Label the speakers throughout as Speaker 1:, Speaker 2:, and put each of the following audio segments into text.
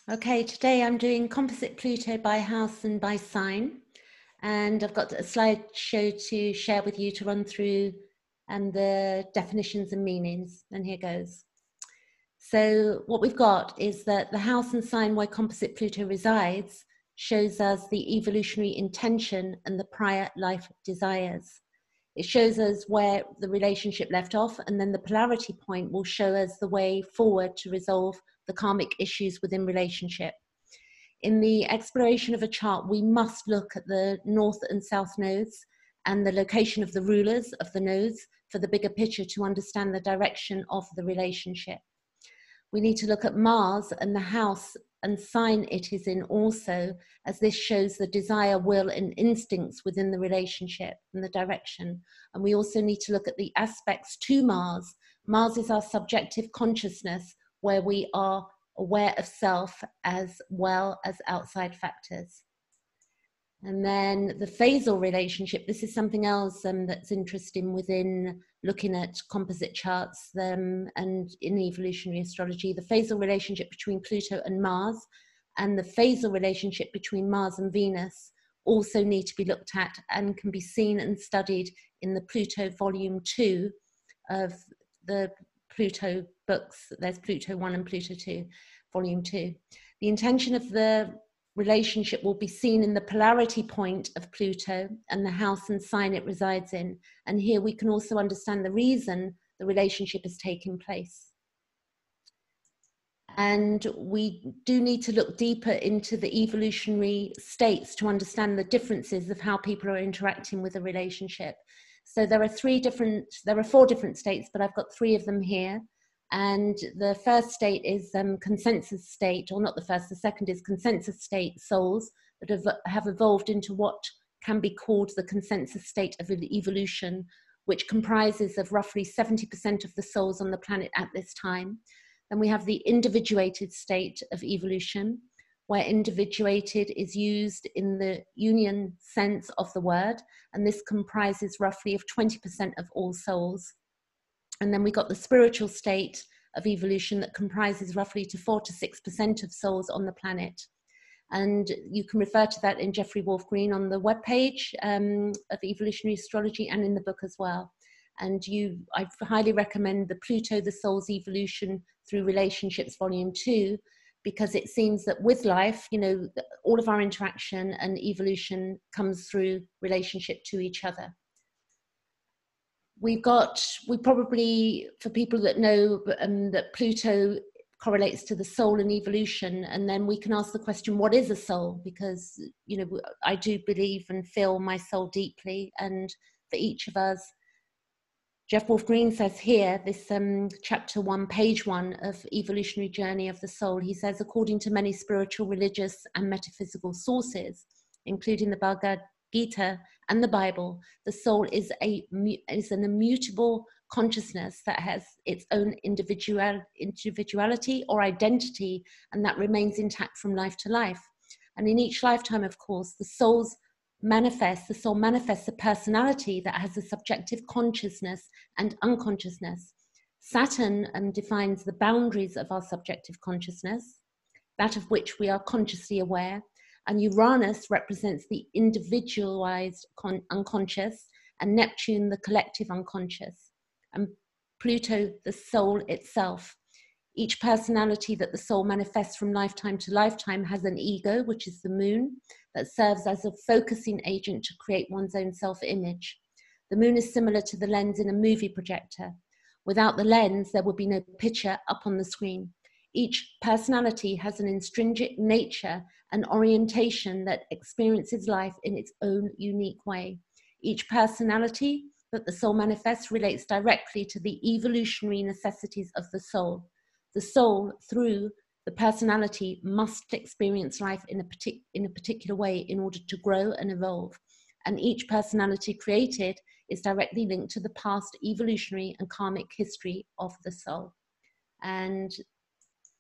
Speaker 1: Okay, today I'm doing composite Pluto by house and by sign, and I've got a slideshow to share with you to run through the definitions and meanings, and here goes. So what we've got is that the house and sign where composite Pluto resides shows us the evolutionary intention and the prior life desires. It shows us where the relationship left off, and then the polarity point will show us the way forward to resolve the karmic issues within relationship. In the exploration of a chart, we must look at the north and south nodes and the location of the rulers of the nodes for the bigger picture to understand the direction of the relationship. We need to look at Mars and the house and sign it is in also, as this shows the desire, will, and instincts within the relationship and the direction. And we also need to look at the aspects to Mars. Mars is our subjective consciousness, where we are aware of self as well as outside factors. And then the phasal relationship, this is something else that's interesting within looking at composite charts and in evolutionary astrology. The phasal relationship between Pluto and Mars and the phasal relationship between Mars and Venus also need to be looked at and can be seen and studied in the Pluto Volume 2 of the Pluto books. There's Pluto 1 and Pluto 2, Volume 2. The intention of the relationship will be seen in the polarity point of Pluto and the house and sign it resides in. And here we can also understand the reason the relationship is taking place. And we do need to look deeper into the evolutionary states to understand the differences of how people are interacting with a relationship. So there are four different states, but I've got three of them here. And the first state is consensus state, or not the first, the second is consensus state souls that have evolved into what can be called the consensus state of evolution, which comprises of roughly 70% of the souls on the planet at this time. Then we have the individuated state of evolution, where individuated is used in the union sense of the word, and this comprises roughly of 20% of all souls. And then we got the spiritual state of evolution that comprises roughly to 4 to 6% of souls on the planet. And you can refer to that in Jeffrey Wolf Green on the webpage of Evolutionary Astrology and in the book as well. And I highly recommend the Pluto, the Soul's Evolution Through Relationships, Volume 2, because it seems that with life, all of our interaction and evolution comes through relationship to each other. We probably, for people that know that Pluto correlates to the soul and evolution, and then we can ask the question, what is a soul? Because, I do believe and feel my soul deeply, and for each of us, Jeff Wolf Green says here, this chapter 1, page 1 of Evolutionary Journey of the Soul, he says, according to many spiritual, religious and metaphysical sources, including the Bhagavad Gita and the Bible, the soul is an immutable consciousness that has its own individuality or identity, and that remains intact from life to life. And in each lifetime, of course, the soul manifests a personality that has a subjective consciousness and unconsciousness. Saturn defines the boundaries of our subjective consciousness, that of which we are consciously aware. And Uranus represents the individualized unconscious, and Neptune, the collective unconscious, and Pluto, the soul itself. Each personality that the soul manifests from lifetime to lifetime has an ego, which is the moon, that serves as a focusing agent to create one's own self-image. The moon is similar to the lens in a movie projector. Without the lens, there would be no picture up on the screen. Each personality has an intrinsic nature and orientation that experiences life in its own unique way. Each personality that the soul manifests relates directly to the evolutionary necessities of the soul. The soul, through the personality, must experience life in a particular way in order to grow and evolve. And each personality created is directly linked to the past evolutionary and karmic history of the soul. And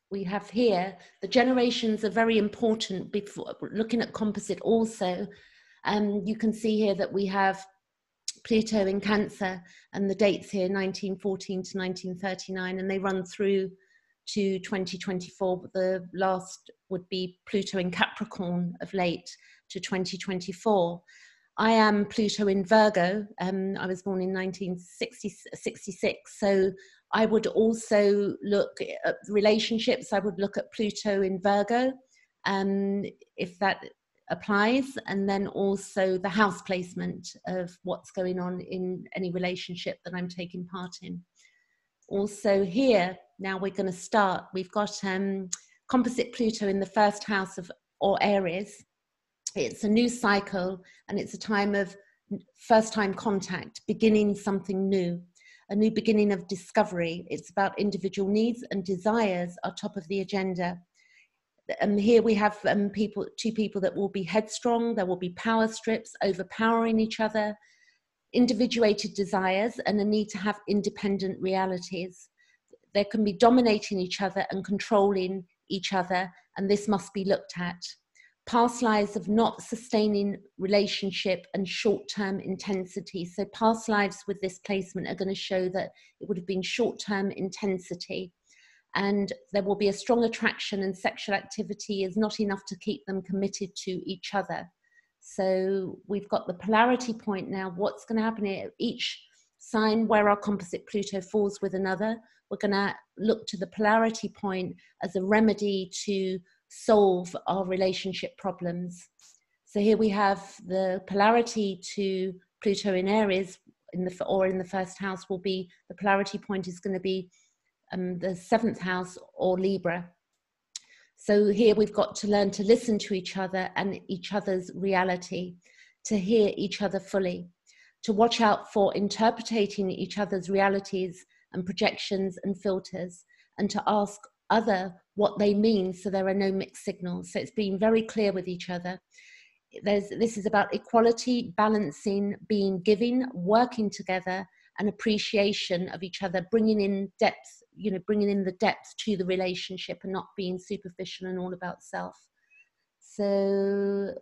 Speaker 1: we have here, the generations are very important before looking at composite also. You can see here that we have Pluto in Cancer, and the dates here, 1914 to 1939, and they run through to 2024, but the last would be Pluto in Capricorn of late to 2024. I am Pluto in Virgo. I was born in 1966, so I would also look at relationships. I would look at Pluto in Virgo, if that applies, and then also the house placement of what's going on in any relationship that I'm taking part in. Also here, now we're going to start, we've got composite Pluto in the first house of, or Aries. It's a new cycle, and it's a time of first time contact, beginning something new, a new beginning of discovery. It's about individual needs and desires are top of the agenda. And here we have two people that will be headstrong, there will be power strips, overpowering each other, individuated desires, and a need to have independent realities. There can be dominating each other and controlling each other, and this must be looked at. Past lives of not sustaining relationship and short-term intensity. So past lives with this placement are going to show that it would have been short-term intensity, and there will be a strong attraction, and sexual activity is not enough to keep them committed to each other. So we've got the polarity point now. What's going to happen here? Each sign where our composite Pluto falls with another, we're going to look to the polarity point as a remedy to solve our relationship problems. So here we have the polarity to Pluto in Aries, in the first house will be, the polarity point is going to be the 7th house or Libra. So here we've got to learn to listen to each other and each other's reality, to hear each other fully, to watch out for interpreting each other's realities and projections and filters, and to ask other what they mean so there are no mixed signals. So it's being very clear with each other. This is about equality, balancing, being giving, working together, and appreciation of each other, bringing in depth, bringing in the depth to the relationship and not being superficial and all about self. So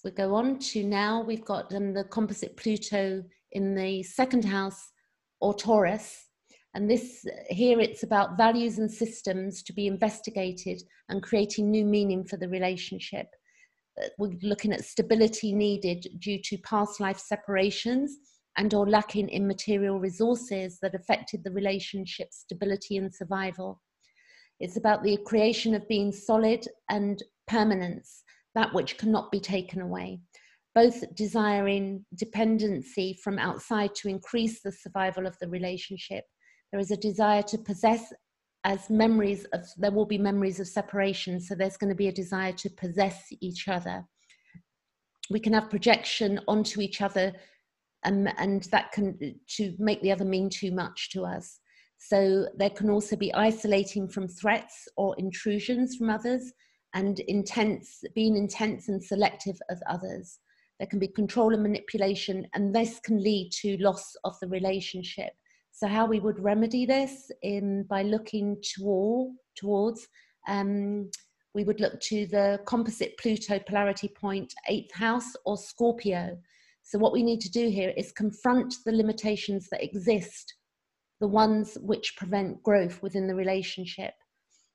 Speaker 1: we go on to now, we've got the composite Pluto in the 2nd house or Taurus. And this here, it's about values and systems to be investigated and creating new meaning for the relationship. We're looking at stability needed due to past life separations and or lacking in material resources that affected the relationship's stability and survival. It's about the creation of being solid and permanence, that which cannot be taken away, both desiring dependency from outside to increase the survival of the relationship. There is a desire to possess, as memories of, there will be memories of separation, so there's going to be a desire to possess each other. We can have projection onto each other, and that can, to make the other mean too much to us. So there can also be isolating from threats or intrusions from others, and being intense and selective of others. There can be control and manipulation, and this can lead to loss of the relationship. So how we would remedy this by looking towards, we would look to the composite Pluto polarity point, 8th house or Scorpio. So what we need to do here is confront the limitations that exist, the ones which prevent growth within the relationship,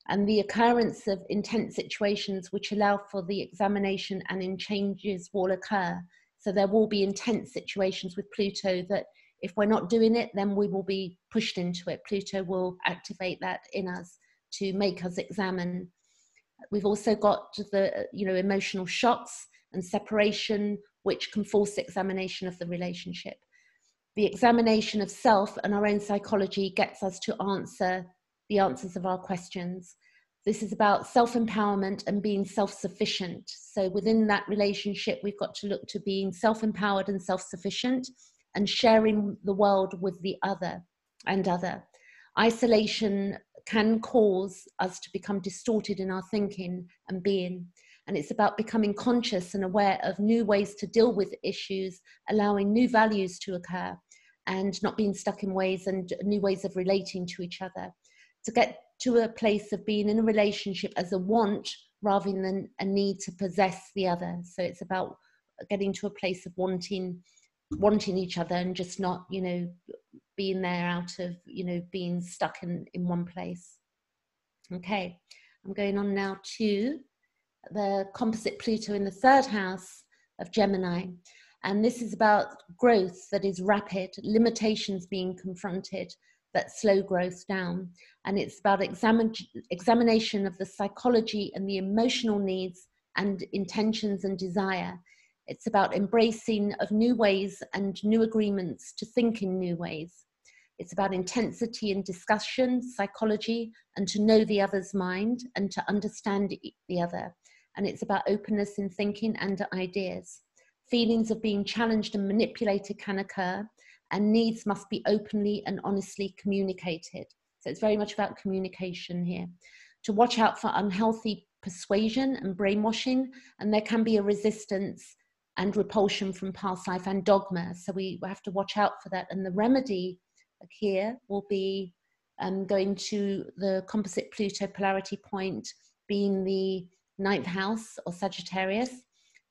Speaker 1: and the occurrence of intense situations which allow for the examination and in changes will occur. So there will be intense situations with Pluto that if we're not doing it, then we will be pushed into it. Pluto will activate that in us to make us examine. We've also got the emotional shocks and separation, which can force examination of the relationship. The examination of self and our own psychology gets us to answer the answers of our questions. This is about self-empowerment and being self-sufficient. So within that relationship, we've got to look to being self-empowered and self-sufficient and sharing the world with the other and other. Isolation can cause us to become distorted in our thinking and being. And it's about becoming conscious and aware of new ways to deal with issues, allowing new values to occur, and not being stuck in ways and new ways of relating to each other. To get to a place of being in a relationship as a want rather than a need to possess the other. So it's about getting to a place of wanting each other and just not, being there out of, being stuck in one place. Okay, I'm going on now to the composite Pluto in the 3rd house of Gemini. And this is about growth that is rapid, limitations being confronted that slow growth down. And it's about examination of the psychology and the emotional needs and intentions and desire. It's about embracing of new ways and new agreements to think in new ways. It's about intensity in discussion, psychology, and to know the other's mind and to understand the other. And it's about openness in thinking and ideas. Feelings of being challenged and manipulated can occur, and needs must be openly and honestly communicated. So it's very much about communication here. To watch out for unhealthy persuasion and brainwashing, and there can be a resistance and repulsion from past life and dogma. So we have to watch out for that. And the remedy here will be going to the composite Pluto polarity point being the 9th house or Sagittarius.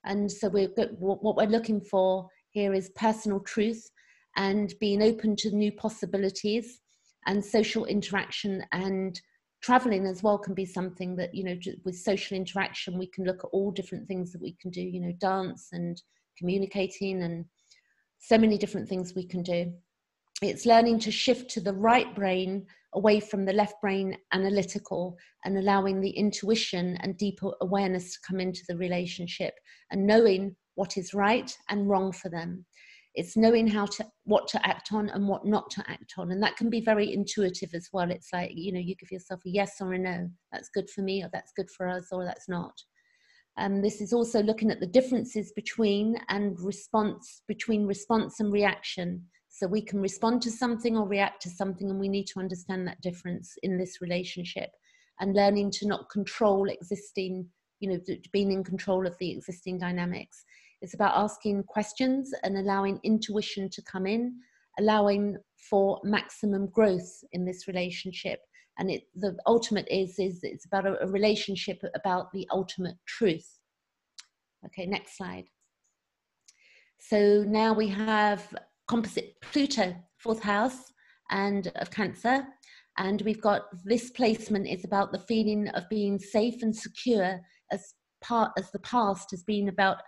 Speaker 1: And so what we're looking for here is personal truth and being open to new possibilities, and social interaction and traveling as well can be something that, you know, with social interaction, we can look at all different things that we can do, you know, dance and communicating and so many different things we can do. It's learning to shift to the right brain away from the left brain analytical, and allowing the intuition and deeper awareness to come into the relationship, and knowing what is right and wrong for them. It's knowing what to act on and what not to act on. And that can be very intuitive as well. It's like, you know, you give yourself a yes or a no. That's good for me, or that's good for us, or that's not. This is also looking at the differences between response and reaction. So we can respond to something or react to something, and we need to understand that difference in this relationship, and learning to not control existing, you know, being in control of the existing dynamics. It's about asking questions and allowing intuition to come in, allowing for maximum growth in this relationship. And the ultimate is it's about a relationship about the ultimate truth. Okay, next slide. So now we have composite Pluto, 4th house and of Cancer. And we've got this placement is about the feeling of being safe and secure, as the past has been about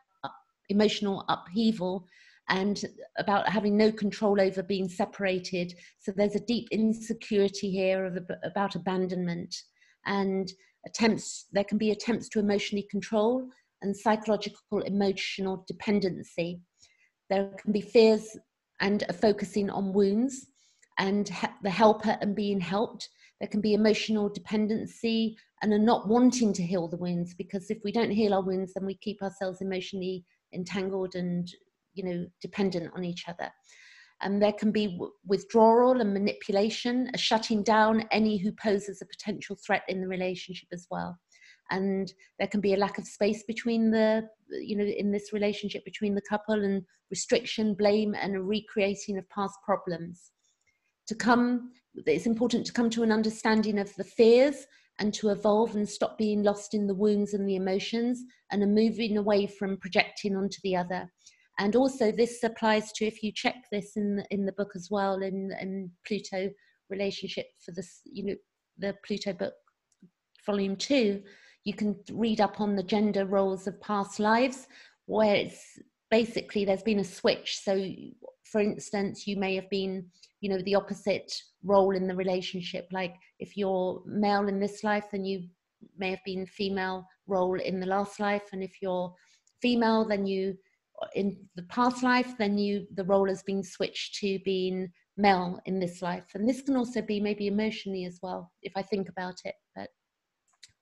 Speaker 1: emotional upheaval and about having no control over being separated. So there's a deep insecurity here about abandonment, and there can be attempts to emotionally control and psychological emotional dependency. There can be fears and a focusing on wounds and the helper and being helped. There can be emotional dependency and a not wanting to heal the wounds, because if we don't heal our wounds, then we keep ourselves emotionally entangled and, you know, dependent on each other. And there can be withdrawal and manipulation, a shutting down any who poses a potential threat in the relationship as well. And there can be a lack of space between in this relationship between the couple, and restriction, blame, and a recreating of past problems. It's important to come to an understanding of the fears and to evolve and stop being lost in the wounds and the emotions, and a moving away from projecting onto the other. And also this applies to, if you check this in the book as well, in Pluto relationship for this, you know, the Pluto book, volume 2, you can read up on the gender roles of past lives, where it's basically there's been a switch. So for instance, you may have been, you know, the opposite role in the relationship. Like if you're male in this life, then you may have been female role in the last life. And if you're female, then you, in the past life, then the role has been switched to being male in this life. And this can also be maybe emotionally as well, if I think about it, but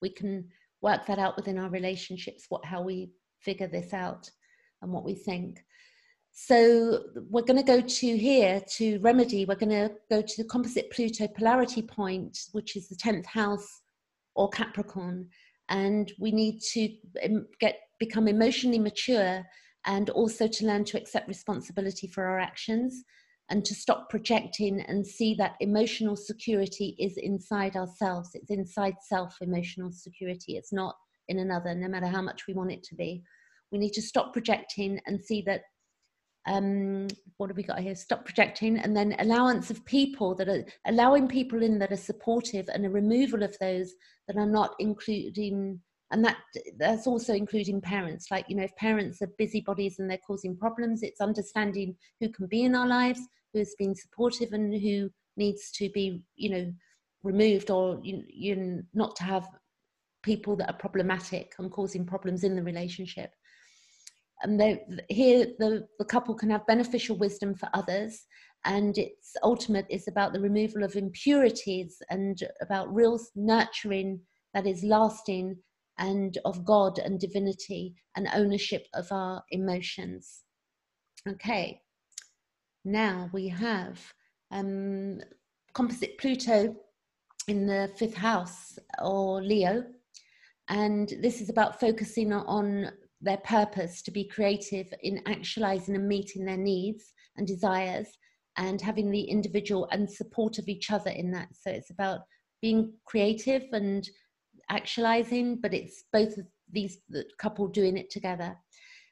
Speaker 1: we can work that out within our relationships, how we figure this out and what we think. So we're going to go to here to remedy. We're going to go to the composite Pluto polarity point, which is the 10th house or Capricorn. And we need to become emotionally mature, and also to learn to accept responsibility for our actions, and to stop projecting and see that emotional security is inside ourselves. It's inside self, emotional security. It's not in another, no matter how much we want it to be. We need to stop projecting and see that what have we got here? Stop projecting, and then allowance of people that are allowing people in that are supportive, and a removal of those that are not, including, and that's also including parents. Like, you know, if parents are busybodies and they're causing problems, it's understanding who can be in our lives, who has been supportive, and who needs to be, you know, removed, or you not to have people that are problematic and causing problems in the relationship. And here the couple can have beneficial wisdom for others, and its ultimate is about the removal of impurities and about real nurturing that is lasting, and of God and divinity and ownership of our emotions. Okay, now we have composite Pluto in the 5th house, or Leo, and this is about focusing on their purpose to be creative in actualizing and meeting their needs and desires, and having the individual and support of each other in that. So it's about being creative and actualizing, but it's both of these, the couple doing it together.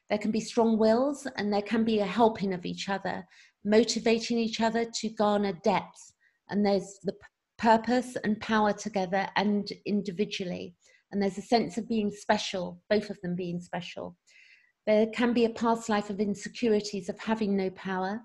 Speaker 1: There can be strong wills, and there can be a helping of each other, motivating each other to garner depth. And there's the purpose and power together and individually. And there's a sense of being special, both of them being special. There can be a past life of insecurities of having no power,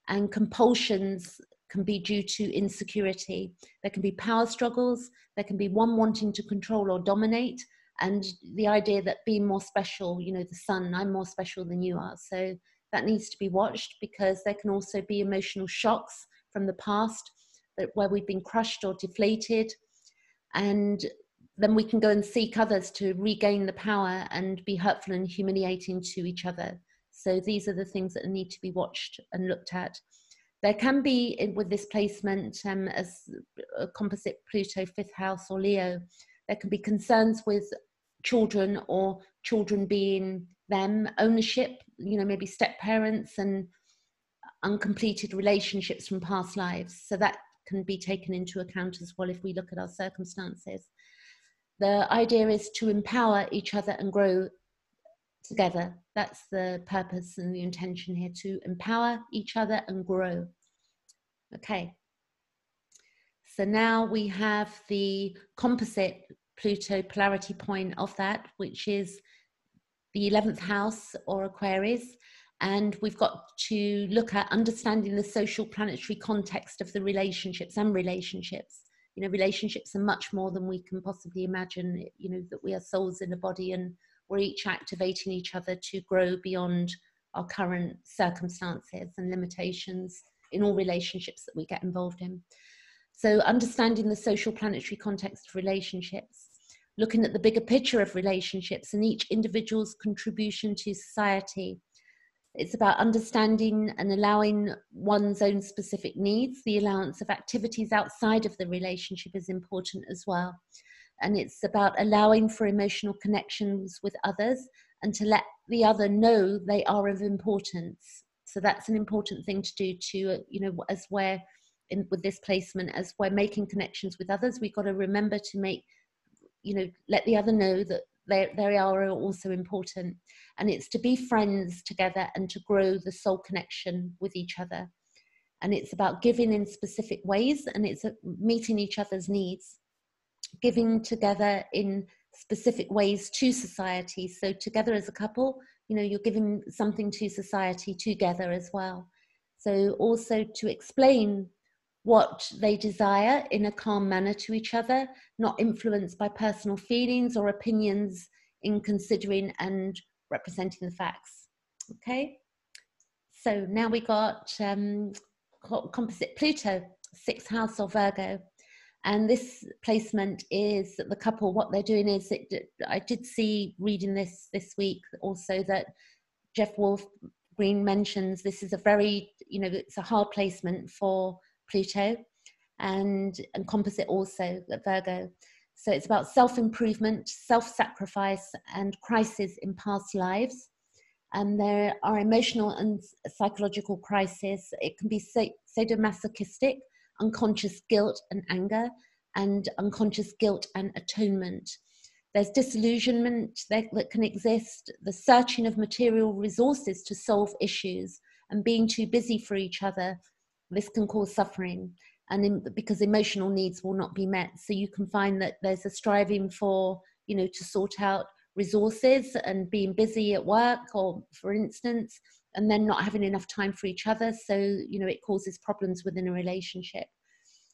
Speaker 1: and compulsions can be due to insecurity. There can be power struggles. There can be one wanting to control or dominate, and the idea that being more special, you know, the sun, I'm more special than you are. So that needs to be watched, because there can also be emotional shocks from the past where we've been crushed or deflated, and then we can go and seek others to regain the power and be hurtful and humiliating to each other. So these are the things that need to be watched and looked at. There can be, with this placement, as a composite Pluto 5th house or Leo, there can be concerns with children, or children being them, ownership, you know, maybe step parents and uncompleted relationships from past lives. So that can be taken into account as well if we look at our circumstances. The idea is to empower each other and grow together. That's the purpose and the intention here, to empower each other and grow. Okay. So now we have the composite Pluto polarity point of that, which is the 11th house, or Aquarius. And we've got to look at understanding the social planetary context of the relationships and relationships. You know, relationships are much more than we can possibly imagine, you know, that we are souls in a body, and we're each activating each other to grow beyond our current circumstances and limitations in all relationships that we get involved in. So understanding the social planetary context of relationships, looking at the bigger picture of relationships and each individual's contribution to society. It's about understanding and allowing one's own specific needs. The allowance of activities outside of the relationship is important as well. And it's about allowing for emotional connections with others, and to let the other know they are of importance. So that's an important thing to do, to, you know, as we're with this placement, as we're making connections with others, we've got to remember to make, you know, let the other know that they are also important. And it's to be friends together and to grow the soul connection with each other. And it's about giving in specific ways, and it's meeting each other's needs, giving together in specific ways to society. So together as a couple, you know, you're giving something to society together as well. So also to explain what they desire in a calm manner to each other, not influenced by personal feelings or opinions, in considering and representing the facts. Okay, so now we got composite Pluto, 6th house or Virgo. And this placement is that the couple, what they're doing is, I did see reading this week also that Jeff Wolf Green mentions this is a very, you know, it's a hard placement for Pluto, and composite also at Virgo. So it's about self-improvement, self-sacrifice, and crisis in past lives. And there are emotional and psychological crises. It can be sadomasochistic, unconscious guilt and anger, and unconscious guilt and atonement. There's disillusionment that can exist, the searching of material resources to solve issues, and being too busy for each other, this can cause suffering, and because emotional needs will not be met. So you can find that there's a striving for, you know, to sort out resources and being busy at work, or for instance, and then not having enough time for each other. So, you know, it causes problems within a relationship.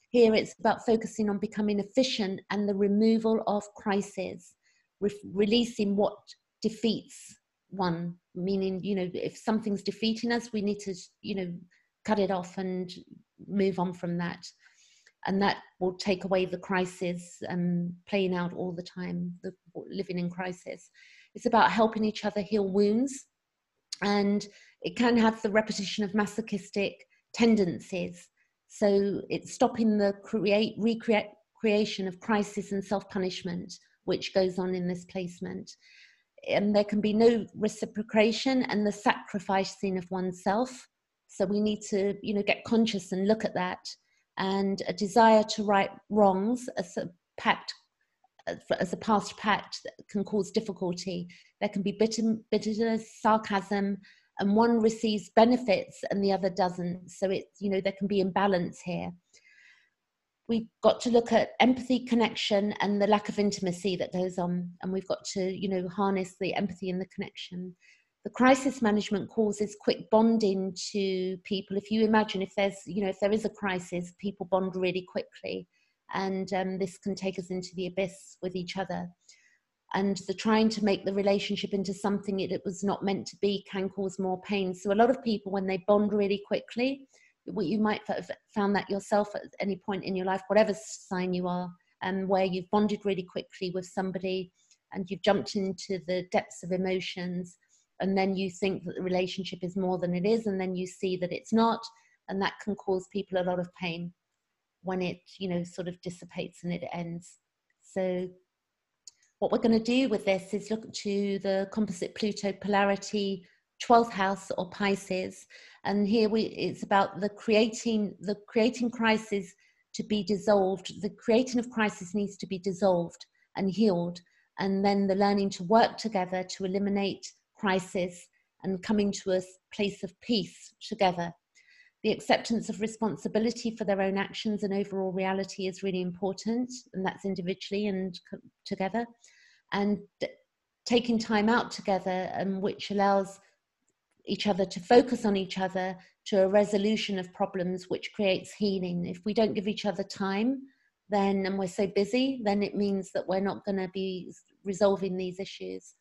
Speaker 1: Here it's about focusing on becoming efficient and the removal of crises, releasing what defeats one, meaning, you know, if something's defeating us, we need to, you know, cut it off and move on from that. And that will take away the crisis playing out all the time, the living in crisis. It's about helping each other heal wounds, and it can have the repetition of masochistic tendencies. So it's stopping the recreation of crisis and self-punishment, which goes on in this placement. And there can be no reciprocation and the sacrificing of oneself. So we need to, you know, get conscious and look at that. And a desire to right wrongs as a pact, as a past pact, that can cause difficulty. There can be bitterness, sarcasm, and one receives benefits and the other doesn't. So it's, you know, there can be imbalance here. We've got to look at empathy, connection, and the lack of intimacy that goes on. And we've got to, you know, harness the empathy and the connection. The crisis management causes quick bonding to people. If you imagine, if there's, you know, if there is a crisis, people bond really quickly. And this can take us into the abyss with each other. And the trying to make the relationship into something it was not meant to be can cause more pain. So a lot of people, when they bond really quickly, you might have found that yourself at any point in your life, whatever sign you are, and where you've bonded really quickly with somebody and you've jumped into the depths of emotions, and then you think that the relationship is more than it is, and then you see that it's not, and that can cause people a lot of pain when it, you know, sort of dissipates and it ends. So what we're going to do with this is look to the composite Pluto polarity, 12th house or Pisces. And here it's about the creating crisis to be dissolved. The creating of crisis needs to be dissolved and healed. And then the learning to work together to eliminate crisis and coming to a place of peace together. The acceptance of responsibility for their own actions and overall reality is really important, and that's individually and together. And taking time out together, which allows each other to focus on each other to a resolution of problems, which creates healing. If we don't give each other time, then, and we're so busy, then it means that we're not going to be resolving these issues.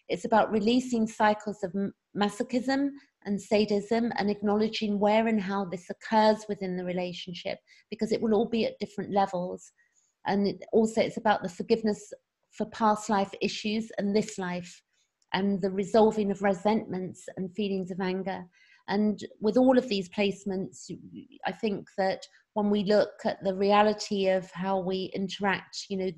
Speaker 1: It's about releasing cycles of masochism and sadism and acknowledging where and how this occurs within the relationship, because it will all be at different levels. And it's about the forgiveness for past life issues and this life, and the resolving of resentments and feelings of anger. And with all of these placements, I think that when we look at the reality of how we interact, you know,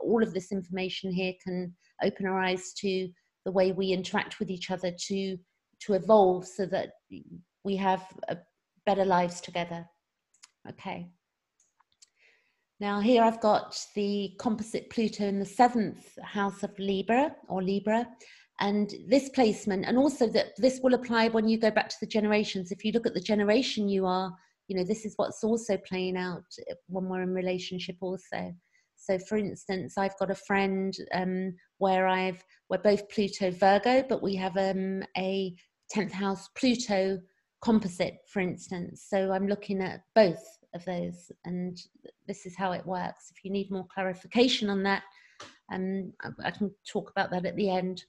Speaker 1: all of this information here can open our eyes to the way we interact with each other to evolve so that we have better lives together. Okay. Now here I've got the composite Pluto in the 7th house of Libra or Libra. And this placement, and also that this will apply when you go back to the generations. If you look at the generation you are, you know, this is what's also playing out when we're in relationship also. So for instance, I've got a friend where we're both Pluto Virgo, but we have a 10th house Pluto composite, for instance. So I'm looking at both of those, and this is how it works. If you need more clarification on that, I can talk about that at the end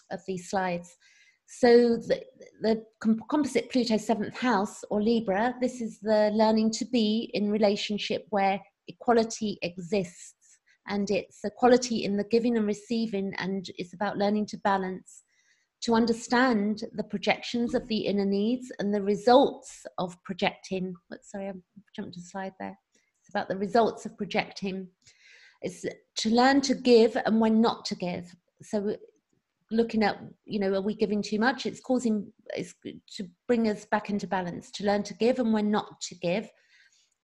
Speaker 1: of these slides. So the composite Pluto 7th house or Libra, this is the learning to be in relationship where equality exists, and it's equality in the giving and receiving, and it's about learning to balance, to understand the projections of the inner needs and the results of projecting. Sorry, I jumped a slide there. It's about the results of projecting. It's to learn to give and when not to give. So looking at, you know, are we giving too much? It's to bring us back into balance, to learn to give and when not to give,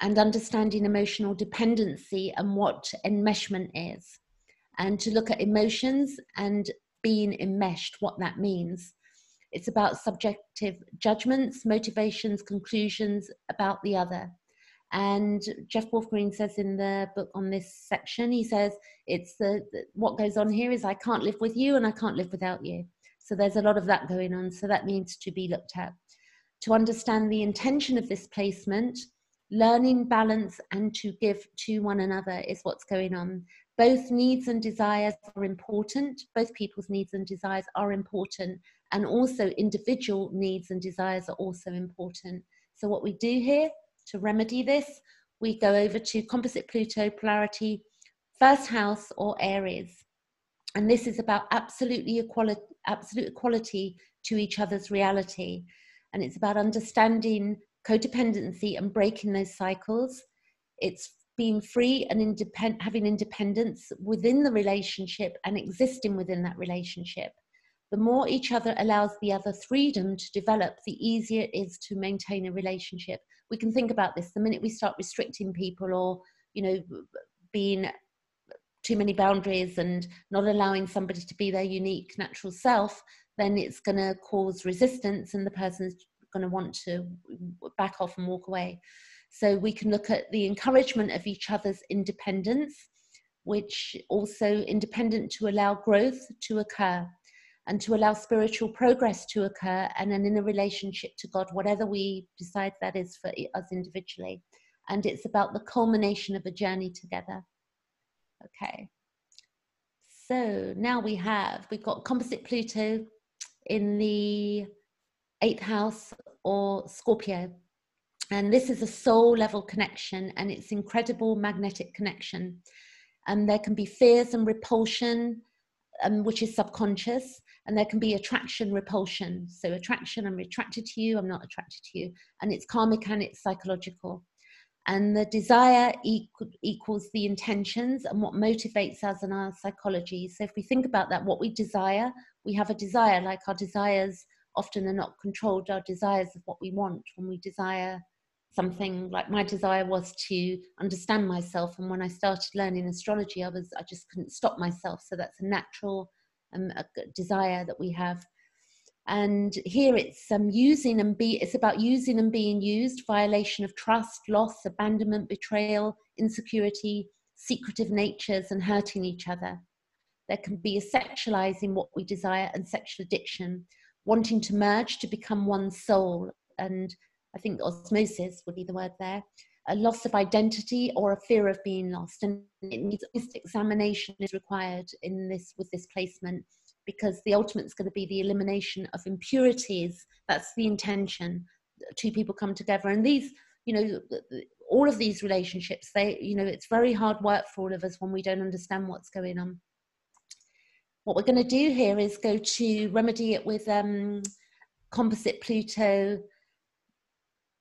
Speaker 1: and understanding emotional dependency and what enmeshment is, and to look at emotions and being enmeshed, what that means. It's about subjective judgments, motivations, conclusions about the other. And Jeff Wolf-Green says in the book on this section, he says, it's what goes on here is I can't live with you and I can't live without you. So there's a lot of that going on. So that needs to be looked at. To understand the intention of this placement, learning balance and to give to one another is what's going on. Both needs and desires are important. Both people's needs and desires are important. And also individual needs and desires are also important. So what we do here to remedy this, we go over to Composite Pluto, Polarity, First House or Aries. And this is about absolute equality to each other's reality. And it's about understanding codependency and breaking those cycles. It's being free and having independence within the relationship and existing within that relationship. The more each other allows the other freedom to develop, the easier it is to maintain a relationship. We can think about this. The minute we start restricting people or, being too many boundaries and not allowing somebody to be their unique natural self, then it's going to cause resistance and the person's going to want to back off and walk away. So we can look at the encouragement of each other's independence, which also independent to allow growth to occur and to allow spiritual progress to occur, and then in a relationship to God, whatever we decide that is for us individually. And it's about the culmination of a journey together. Okay. So now we've got Composite Pluto in the 8th house or Scorpio. And this is a soul level connection, and it's incredible magnetic connection. And there can be fears and repulsion, which is subconscious, and there can be attraction, repulsion. So attraction, I'm attracted to you, I'm not attracted to you. And it's karmic and it's psychological. And the desire equals the intentions and what motivates us in our psychology. So if we think about that, what we desire, we have a desire, like our desires often are not controlled, our desires of what we want. When we desire something, like my desire was to understand myself. And when I started learning astrology, I just couldn't stop myself. So that's a natural a desire that we have. And here it's it's about using and being used, violation of trust, loss, abandonment, betrayal, insecurity, secretive natures, and hurting each other. There can be a sexualizing what we desire and sexual addiction, wanting to merge to become one soul. And I think osmosis would be the word there. A loss of identity or a fear of being lost. And it needs examination is required with this placement, because the ultimate is going to be the elimination of impurities. That's the intention. Two people come together, and these, all of these relationships, it's very hard work for all of us when we don't understand what's going on. What we're going to do here is go to remedy it with Composite Pluto,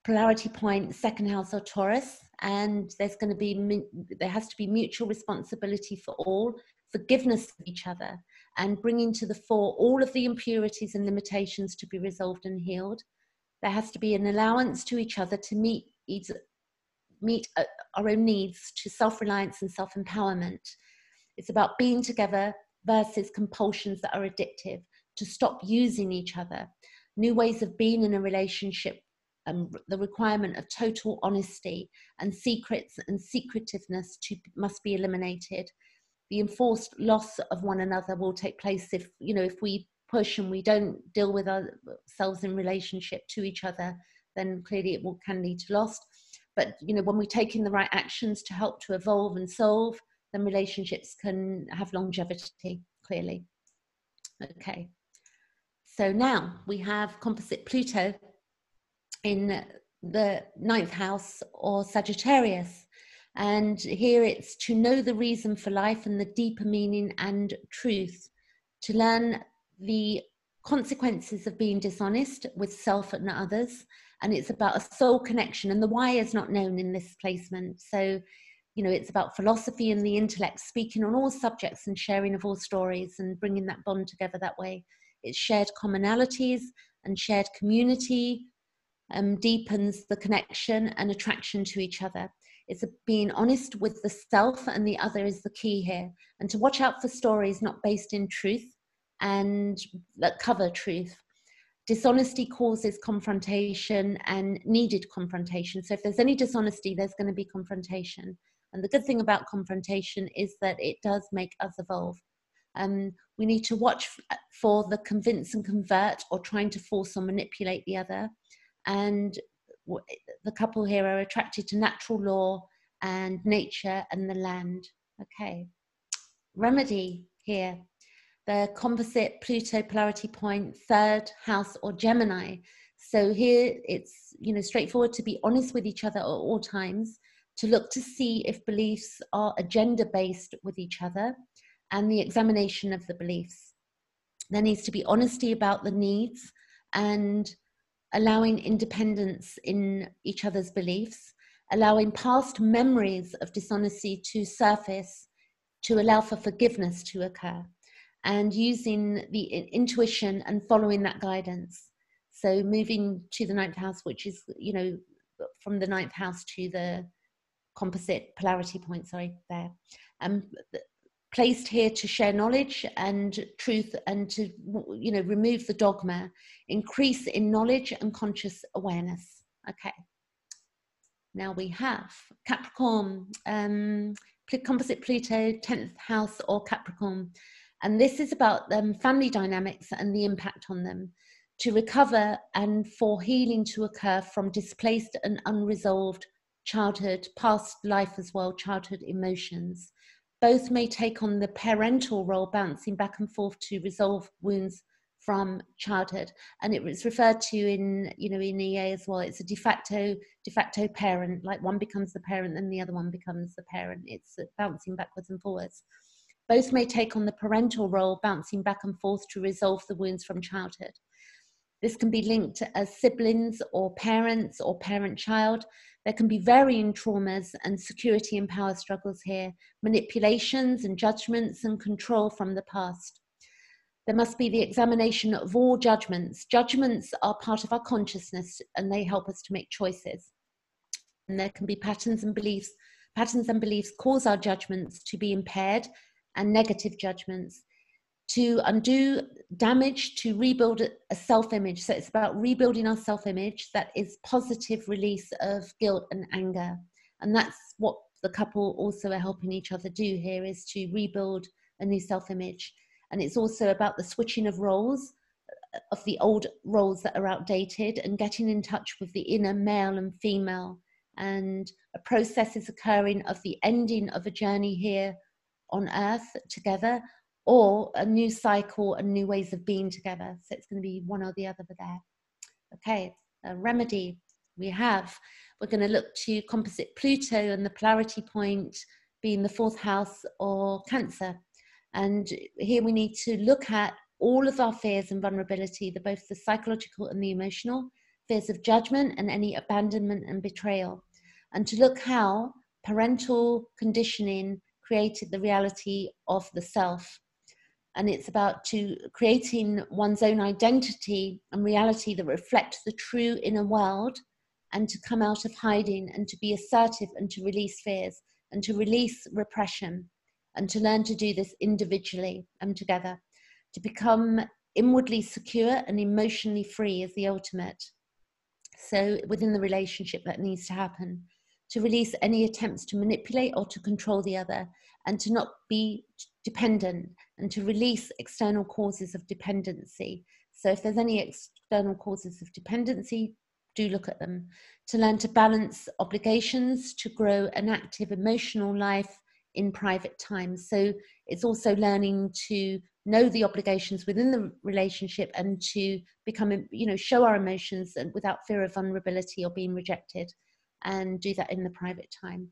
Speaker 1: Polarity point, 2nd house or Taurus, and there has to be mutual responsibility for all, forgiveness of each other, and bringing to the fore all of the impurities and limitations to be resolved and healed. There has to be an allowance to each other to meet our own needs, to self-reliance and self-empowerment. It's about being together versus compulsions that are addictive, to stop using each other, new ways of being in a relationship, the requirement of total honesty, and secrets and secretiveness must be eliminated. The enforced loss of one another will take place if we push and we don't deal with ourselves in relationship to each other, then clearly it can lead to loss. But when we take in the right actions to help to evolve and solve, then relationships can have longevity, clearly. Okay, so now we have Composite Pluto in the 9th house or Sagittarius. And here it's to know the reason for life and the deeper meaning and truth, to learn the consequences of being dishonest with self and others. And it's about a soul connection, and the why is not known in this placement. So, it's about philosophy and the intellect, speaking on all subjects and sharing of all stories and bringing that bond together that way. It's shared commonalities and shared community, deepens the connection and attraction to each other. It's being honest with the self, and the other is the key here. And to watch out for stories not based in truth and that cover truth. dishonesty causes confrontation and needed confrontation. So if there's any dishonesty, there's going to be confrontation. And the good thing about confrontation is that it does make us evolve. We need to watch for the convince and convert, or trying to force or manipulate the other. And the couple here are attracted to natural law and nature and the land. Okay. Remedy here. The composite Pluto polarity point, 3rd house or Gemini. So here it's, you know, straightforward to be honest with each other at all times, to look to see if beliefs are agenda based with each other, and the examination of the beliefs. There needs to be honesty about the needs and allowing independence in each other's beliefs, allowing past memories of dishonesty to surface to allow for forgiveness to occur, and using the intuition and following that guidance. So moving to the 9th house, which is, you know, from the 9th house to the composite polarity point, sorry, there. Placed here to share knowledge and truth, and to, you know, remove the dogma, increase in knowledge and conscious awareness. Okay. Now we have Capricorn, composite Pluto, 10th house or Capricorn. And this is about family dynamics and the impact on them, to recover and for healing to occur from displaced and unresolved childhood, past life as well, childhood emotions. Both may take on the parental role, bouncing back and forth to resolve wounds from childhood. And it was referred to in, you know, in EA as well. It's a de facto parent, like one becomes the parent and the other one becomes the parent. It's bouncing backwards and forwards. Both may take on the parental role, bouncing back and forth to resolve the wounds from childhood. This can be linked as siblings or parents or parent-child. There can be varying traumas and security and power struggles here, manipulations and judgments and control from the past. There must be the examination of all judgments. Judgments are part of our consciousness and they help us to make choices. And there can be patterns and beliefs. Patterns and beliefs cause our judgments to be impaired, and negative judgments to undo damage, to rebuild a self-image. So it's about rebuilding our self-image that is positive release of guilt and anger. And that's what the couple also are helping each other do here, is to rebuild a new self-image. And it's also about the switching of roles, of the old roles that are outdated, and getting in touch with the inner male and female. And a process is occurring of the ending of a journey here on earth together, or a new cycle and new ways of being together. So it's going to be one or the other there. Okay, a remedy we're going to look to composite Pluto and the polarity point being the 4th house or Cancer. And here we need to look at all of our fears and vulnerability, both the psychological and the emotional, fears of judgment and any abandonment and betrayal, and to look how parental conditioning created the reality of the self. And it's about creating one's own identity and reality that reflects the true inner world, and to come out of hiding and to be assertive and to release fears and to release repression, and to learn to do this individually and together, to become inwardly secure and emotionally free is the ultimate. So within the relationship that needs to happen, to release any attempts to manipulate or to control the other, and to not be dependent, and to release external causes of dependency. So if there's any external causes of dependency, do look at them. To learn to balance obligations, to grow an active emotional life in private time. So it's also learning to know the obligations within the relationship, and to become, you know, show our emotions and without fear of vulnerability or being rejected, and do that in the private time.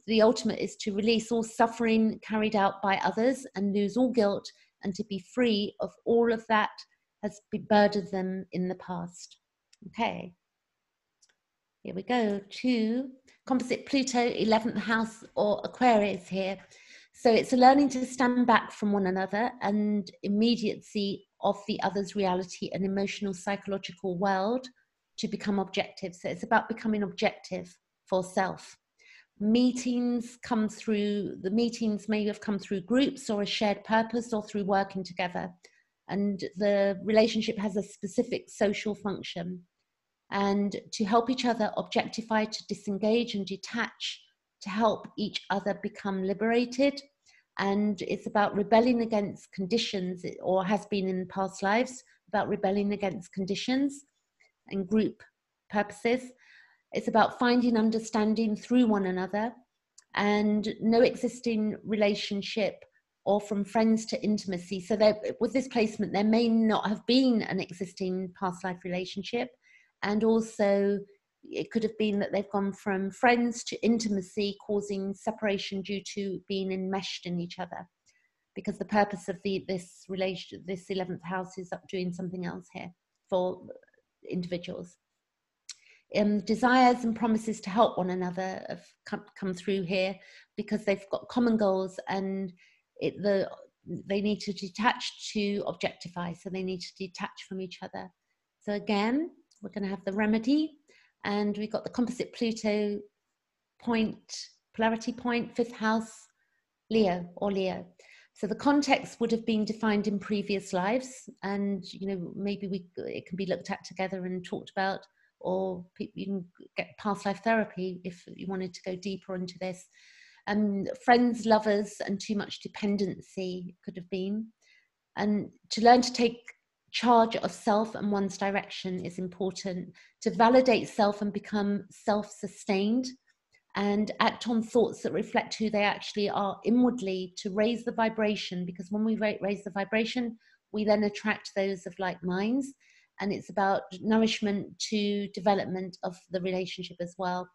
Speaker 1: The ultimate is to release all suffering carried out by others and lose all guilt, and to be free of all of that has burdened them in the past. Okay, here we go to composite Pluto, 11th house or Aquarius here. So it's a learning to stand back from one another and immediacy of the other's reality and emotional psychological world, to become objective. So it's about becoming objective for self. Meetings may have come through groups or a shared purpose, or through working together. and the relationship has a specific social function. And to help each other objectify, to disengage and detach, to help each other become liberated. And it's about rebelling against conditions, or has been in past lives, about rebelling against conditions and group purposes. It's about finding understanding through one another, and no existing relationship, or from friends to intimacy. So there, with this placement, there may not have been an existing past life relationship. And also it could have been that they've gone from friends to intimacy, causing separation due to being enmeshed in each other. Because the purpose of this 11th house is up doing something else here for individuals. Desires and promises to help one another have come through here, because they've got common goals, and they need to detach to objectify, so they need to detach from each other. So again, we're going to have the remedy, and we've got the composite Pluto point, polarity point, 5th house, Leo or Leo. So the context would have been defined in previous lives, and maybe it can be looked at together and talked about, or you can get past life therapy if you wanted to go deeper into this. Friends, lovers, and too much dependency could have been. And to learn to take charge of self and one's direction is important. To validate self and become self-sustained, and act on thoughts that reflect who they actually are inwardly, to raise the vibration, because when we raise the vibration, we then attract those of like minds. And it's about nourishment to development of the relationship as well.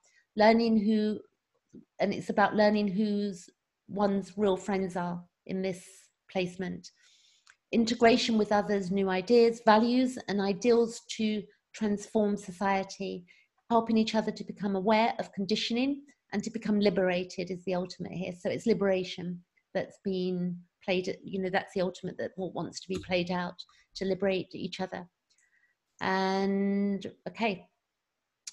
Speaker 1: It's about learning who's one's real friends are in this placement. Integration with others, new ideas, values, and ideals to transform society. Helping each other to become aware of conditioning and to become liberated is the ultimate here. So it's liberation that's been played, that's the ultimate that wants to be played out, to liberate each other. And okay,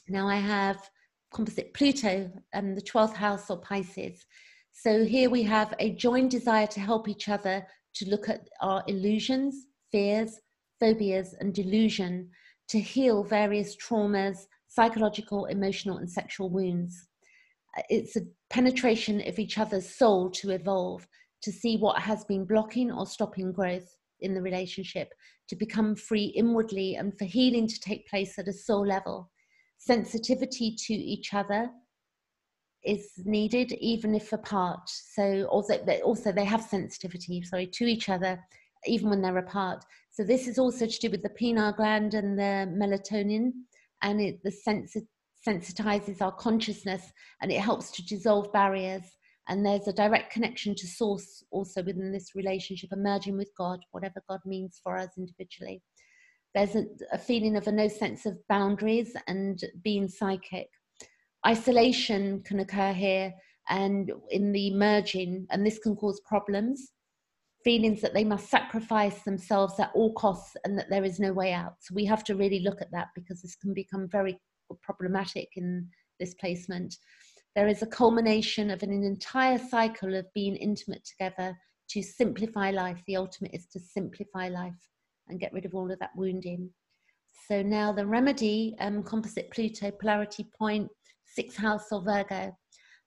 Speaker 1: now I have composite Pluto and the 12th house, or Pisces. So here we have a joined desire to help each other to look at our illusions, fears, phobias, and delusion, to heal various traumas, psychological, emotional, and sexual wounds. It's a penetration of each other's soul to evolve, to see what has been blocking or stopping growth in the relationship, to become free inwardly, and for healing to take place at a soul level. Sensitivity to each other is needed, even if apart. So also they have sensitivity, to each other, even when they're apart. So this is also to do with the pineal gland and the melatonin, and the sensitizes our consciousness, and it helps to dissolve barriers. And there's a direct connection to source also within this relationship, emerging with God, whatever God means for us individually. There's a feeling of a no sense of boundaries and being psychic. Isolation can occur here, and in the merging, and this can cause problems. Feelings that they must sacrifice themselves at all costs, and that there is no way out. So we have to really look at that, because this can become very problematic in this placement. There is a culmination of an entire cycle of being intimate together to simplify life. The ultimate is to simplify life and get rid of all of that wounding. So now the remedy, composite Pluto, polarity point, 6th house or Virgo,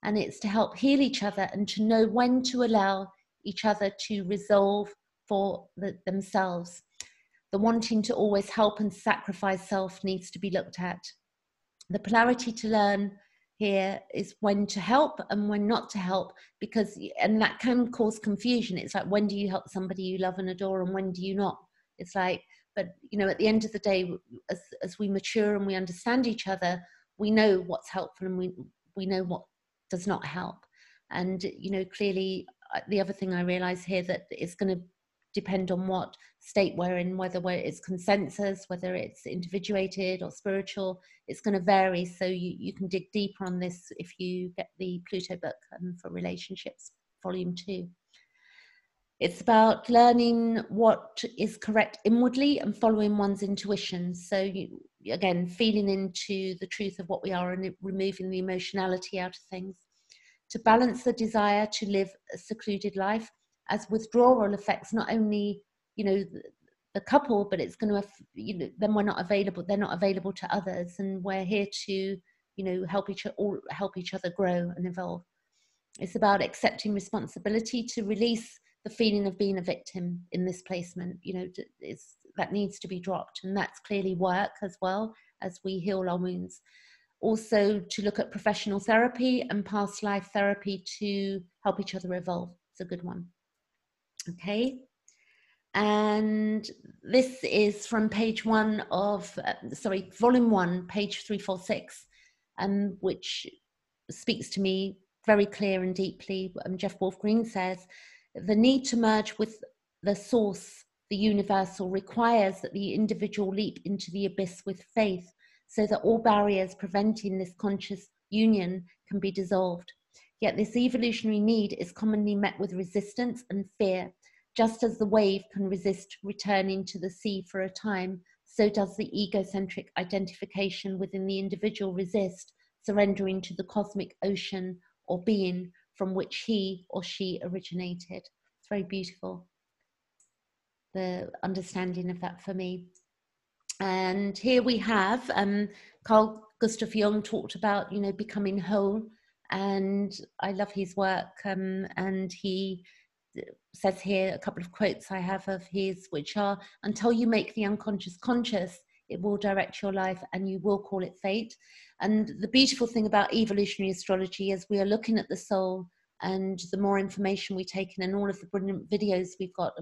Speaker 1: and it's to help heal each other and to know when to allow each other to resolve for themselves. The wanting to always help and sacrifice self needs to be looked at. The polarity to learn here is when to help and when not to help, and that can cause confusion. It's like, when do you help somebody you love and adore, and when do you not? It's like, but at the end of the day, as we mature and we understand each other, we know what's helpful, and we know what does not help. And clearly, the other thing I realize here, that it's going to depend on what state we're in, whether it's consensus, whether it's individuated or spiritual. It's going to vary. So you can dig deeper on this if you get the Pluto book for relationships, volume 2. It's about learning what is correct inwardly and following one's intuition. So again, feeling into the truth of what we are and removing the emotionality out of things. To balance the desire to live a secluded life, as withdrawal affects not only the couple, but it's going to, you know, then we're not available, they're not available to others, and we're here to, you know, help each other grow and evolve. It's about accepting responsibility to release the feeling of being a victim in this placement. You know, that needs to be dropped, and that's clearly work as well as we heal our wounds. Also, to look at professional therapy and past life therapy to help each other evolve. It's a good one. Okay. And this is from page 1 of, volume 1, page 346, which speaks to me very clear and deeply. Jeff Wolf Green says, the need to merge with the source, the universal, requires that the individual leap into the abyss with faith, so that all barriers preventing this conscious union can be dissolved. Yet this evolutionary need is commonly met with resistance and fear. Just as the wave can resist returning to the sea for a time, so does the egocentric identification within the individual resist surrendering to the cosmic ocean or being from which he or she originated. It's very beautiful, the understanding of that for me. And here we have Carl Gustav Jung talked about, you know, becoming whole, and I love his work, and he says here a couple of quotes I have of his, which are, until you make the unconscious conscious, it will direct your life and you will call it fate. And the beautiful thing about evolutionary astrology is we are looking at the soul, and the more information we take in, and all of the brilliant videos we've got,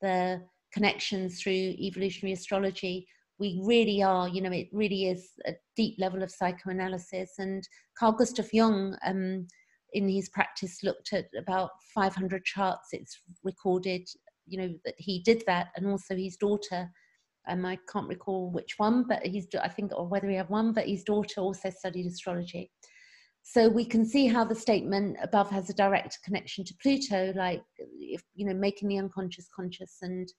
Speaker 1: the connections through evolutionary astrology, we really are, you know, it really is a deep level of psychoanalysis. And Carl Gustav Jung, in his practice, looked at about 500 charts. It's recorded, you know, that he did that, and also his daughter. I can't recall which one, but I think, or whether he had one, but his daughter also studied astrology. So we can see how the statement above has a direct connection to Pluto, like, if, you know, making the unconscious conscious, and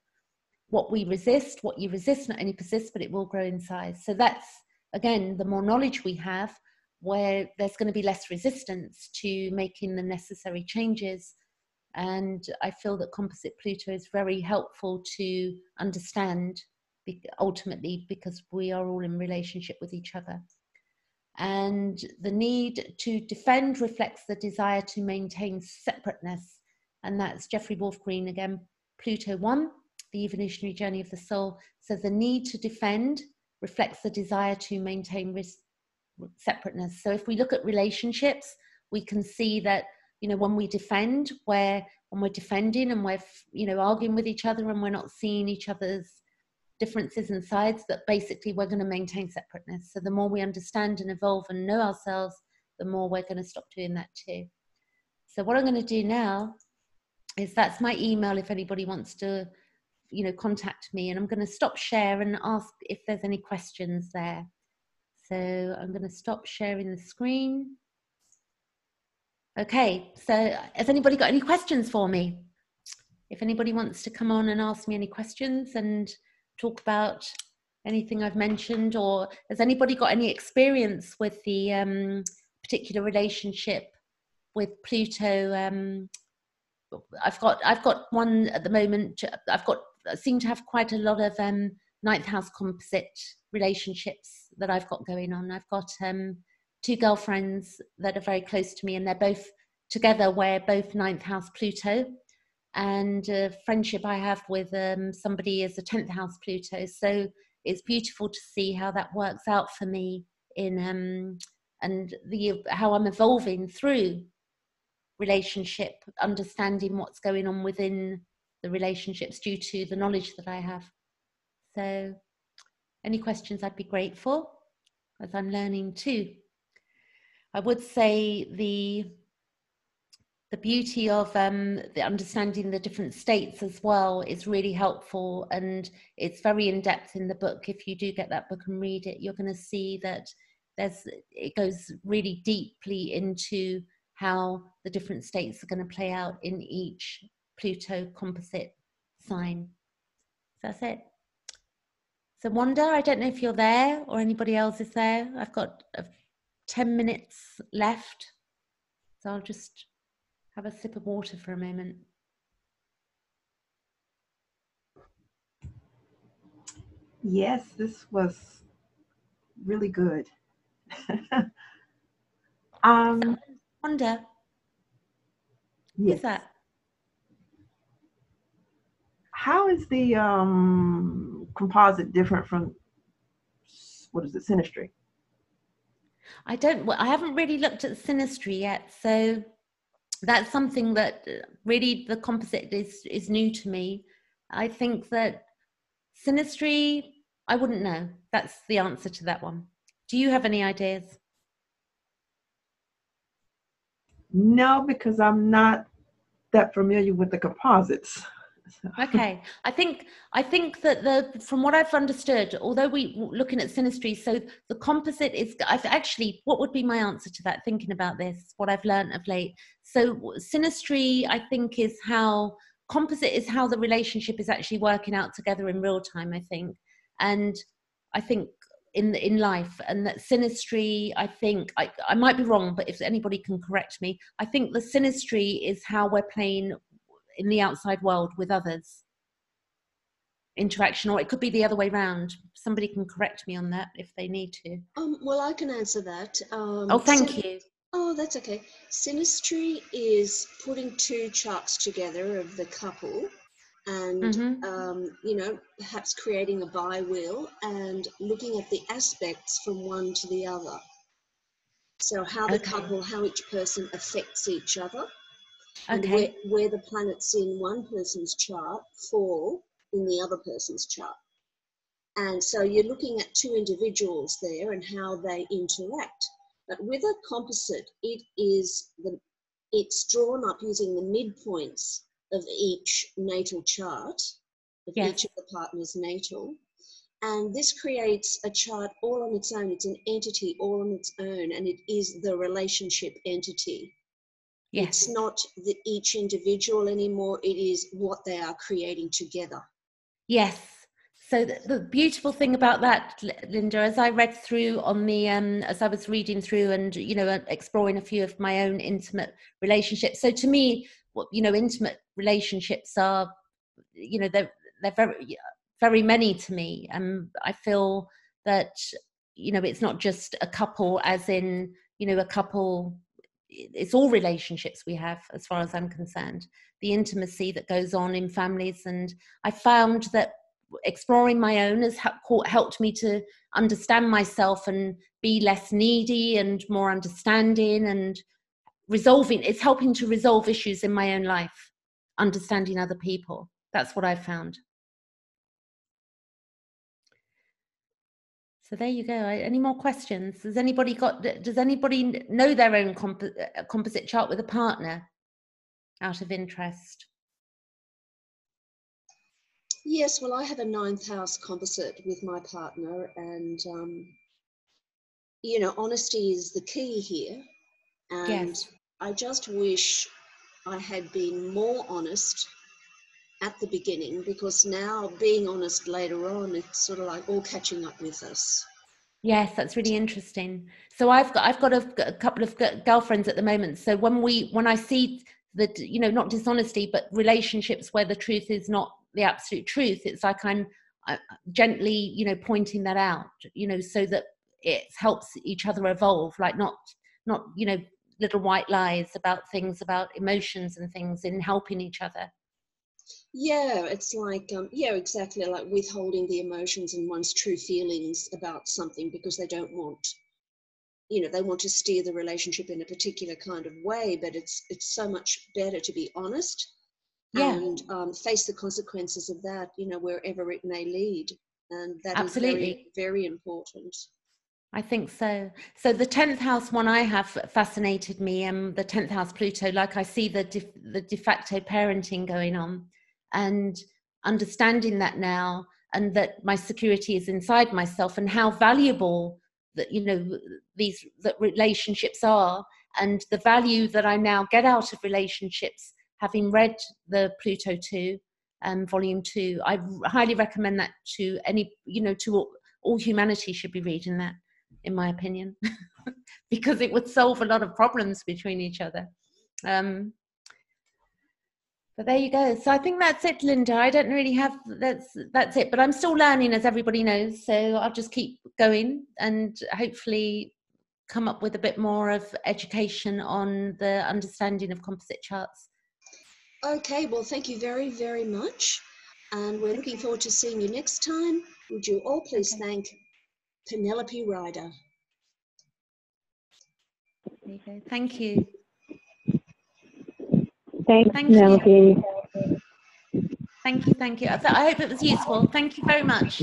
Speaker 1: what you resist not only persists, but it will grow in size. So that's, again, the more knowledge we have, where there's going to be less resistance to making the necessary changes. And I feel that composite Pluto is very helpful to understand, ultimately, because we are all in relationship with each other. And the need to defend reflects the desire to maintain separateness. And that's Jeffrey Wolf Green again, Pluto 1, the evolutionary journey of the soul. So the need to defend reflects the desire to maintain separateness. So if we look at relationships, we can see that, you know, when we defend, when we're defending and we're, you know, arguing with each other and we're not seeing each other's differences and sides, that basically we're going to maintain separateness. So the more we understand and evolve and know ourselves, the more we're going to stop doing that too. So what I'm going to do now is, that's my email if anybody wants to, you know, contact me, and I'm going to stop share and ask if there's any questions there. So I'm going to stop sharing the screen. Okay, so has anybody got any questions for me? If anybody wants to come on and ask me any questions and talk about anything I've mentioned, or has anybody got any experience with the particular relationship with Pluto? I've got one at the moment. I seem to have quite a lot of ninth house composite relationships that I've got going on. I've got two girlfriends that are very close to me, and they're both together. We're both ninth house Pluto, and a friendship I have with somebody is a 10th house Pluto. So it's beautiful to see how that works out for me in and how I'm evolving through relationship, understanding what's going on within the relationships due to the knowledge that I have. So any questions, I'd be grateful, as I'm learning too. I would say the beauty of the understanding the different states as well is really helpful, and it's very in-depth in the book. If you do get that book and read it, you're going to see that it goes really deeply into how the different states are going to play out in each Pluto composite sign. So that's it. So Wanda, I don't know if you're there or anybody else is there. I've got 10 minutes left, so I'll just have a sip of water for a moment.
Speaker 2: Yes, this was really good.
Speaker 1: Is that
Speaker 2: um,
Speaker 1: Wanda? Who's
Speaker 2: yes.
Speaker 1: that?
Speaker 2: How is the composite different from, what is it, synastry?
Speaker 1: I haven't really looked at synastry yet, so that's something that really the composite is new to me. I think that synastry, I wouldn't know. That's the answer to that one. Do you have any ideas?
Speaker 2: No, because I'm not that familiar with the composites.
Speaker 1: Okay, I think that from what I've understood, although we looking at synastry, so the composite is I've actually what would be my answer to that? Thinking about this, what I've learned of late. So synastry, I think, is how composite is how the relationship is actually working out together in real time. I think, and I think in life, and that synastry, I think I might be wrong, but if anybody can correct me, I think the synastry is how we're playing in the outside world with others, interaction, or it could be the other way around. Somebody can correct me on that if they need to.
Speaker 3: Well, I can answer that.
Speaker 1: Oh, thank you.
Speaker 3: Oh, that's okay. Synastry is putting two charts together of the couple and, perhaps creating a bi-wheel and looking at the aspects from one to the other. So how the couple, how each person affects each other, and where the planets in one person's chart fall in the other person's chart. And so you're looking at two individuals there and how they interact. But with a composite, it's drawn up using the midpoints of each natal chart, of each of the partner's natal. And this creates a chart all on its own. It's an entity all on its own, and it is the relationship entity. It's not each individual anymore. It is what they are creating together.
Speaker 1: Yes. So the beautiful thing about that, Linda, as I read through on the, as I was reading through and, exploring a few of my own intimate relationships. So to me, intimate relationships are, they're very, very many to me. I feel that, it's not just a couple as in, a couple, it's all relationships we have as far as I'm concerned, the intimacy that goes on in families. And I found that exploring my own has helped me to understand myself and be less needy and more understanding and resolving. It's helping to resolve issues in my own life, understanding other people. That's what I've found. So there you go. Any more questions? Does anybody know their own composite chart with a partner, out of interest?
Speaker 3: Yes, well, I have a 9th house composite with my partner, and honesty is the key here. And I just wish I had been more honest at the beginning, because now being honest later on, it's sort of like all catching up with us.
Speaker 1: Yes, that's really interesting. So I've got a couple of girlfriends at the moment. So when I see that, not dishonesty, but relationships where the truth is not the absolute truth, it's like I'm gently, pointing that out, so that it helps each other evolve, like not, little white lies about things, about emotions and things, in helping each other.
Speaker 3: Yeah, it's like, exactly, like withholding the emotions and one's true feelings about something because they don't want, they want to steer the relationship in a particular kind of way, but it's so much better to be honest and face the consequences of that, wherever it may lead. And that is very, very important.
Speaker 1: I think so. So the 10th house one I have fascinated me, the 10th house Pluto, like I see the de facto parenting going on and understanding that now, and that my security is inside myself, and how valuable that, that relationships are, and the value that I now get out of relationships, having read the Pluto 2, volume 2. I highly recommend that to any, to all humanity should be reading that, in my opinion, because it would solve a lot of problems between each other. But there you go. So I think that's it, Linda. I don't really have, that's it. But I'm still learning, as everybody knows. So I'll just keep going and hopefully come up with a bit more of education on the understanding of composite charts.
Speaker 3: Okay, well, thank you very, very much. And we're looking forward to seeing you next time. Would you all please thank Penelope Ryder?
Speaker 1: There you go. Thank you.
Speaker 4: Thanks,
Speaker 1: Thank
Speaker 4: Penelope.
Speaker 1: you. Thank you. I hope it was useful. Thank you very much.